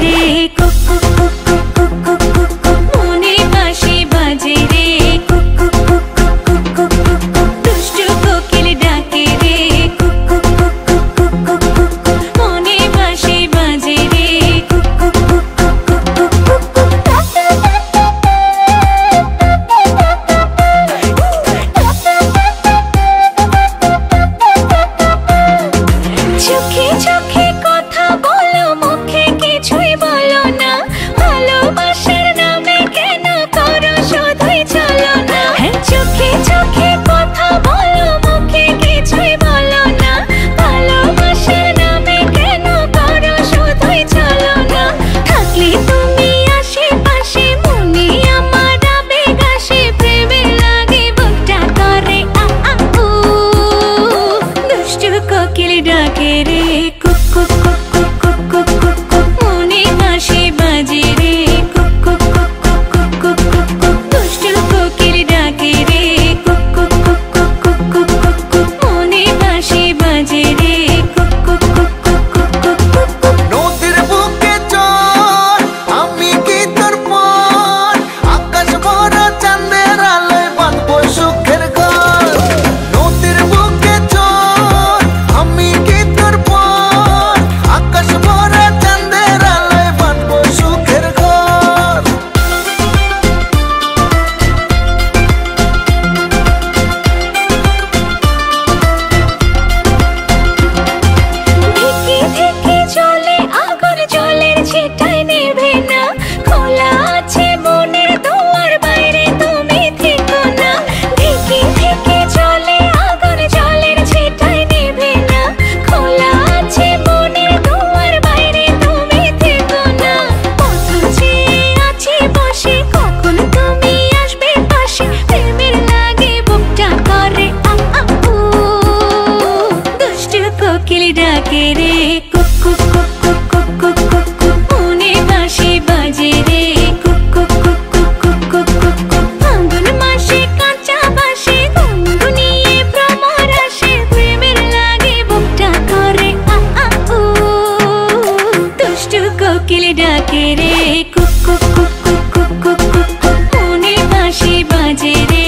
রে কুক কুক কুক কুক কুক কুক কুক কুক মনে বাঁশি বাজে রে কুক কুক কুক কুক কুক কুক কুক কুক দুষ্টু কোকিল ডাকে রে কুক কুক কুক কুক কুক কুক কুক কুক মনে বাঁশি বাজে রে কুক কুক কুক কুক কুক কুক কুক কুক চোখে চোখে কথা বলো মুখে কিছুই বলো না ভালোবাসার নামে কেন করো শুধুই চলো না চোখে চোখে কথা বলো মুখে কিছুই বলো না ভালোবাসার নামে কেন করো শুধুই চলো না থাকলে তুমি আশেপাশে মনে আমার আবেগ আসে প্রেমে লাগে বুকটা করে আ আ উ দুষ্টু কোকিল ডাকে রে কুক কুক কুক কুক কুক কুক কুক কুক মনে বাঁশি বাজে রে কুক কুক কুক কুক কুক কুক কুক কুক দুষ্টু কোকিল ডাকে রে কুক কুক কুক কুক কুক কুক কুক কুক মনে বাঁশি বাজে রে কুক কুক কুক কুক কুক কুক কুক কুক নদীর বুকে চল আমি কি তোর পর আকাশ ভরা চাঁদের আলোয় বাঁধবো সুখের ঘর নদীর বুকে চল আমি কি তোর পর আকাশ ভরা চাঁদের আলোয় বাঁধবো সুখের ঘর ধিকি ধিকি চলে আগুন জলের ছিটায় নেভে না খোলা আছে মনের দুয়ার বাইরে তুমি থেকো না ধিকি ধিকি চলে আগুন জলের ছিটায় নেভে না খোলা আছে মনের দুয়ার বাইরে তুমি থেকো না পথ চেয়ে আছি বসে কখন তুমি আসবে পাশে প্রেমের লাগে বুকটা করে আ আ উ দুষ্টু কোকিল ডাকে রে কুক কুক কুক কুক কুক কুক কুক কুক মনে বাঁশি বাজে রে কুক কুক কুক কুক কুক কুক কুক কুক ফাল্গুন মাসে কাঁচা বাঁশে গুনগুনিয়ে ভ্রমর আসে প্রেমের লাগে বুকটা করে আ আ উ দুষ্টু কোকিল ডাকে রে কুক কুক কুক কুক কুক কুক কুক কুক মনে বাঁশি বাজে রে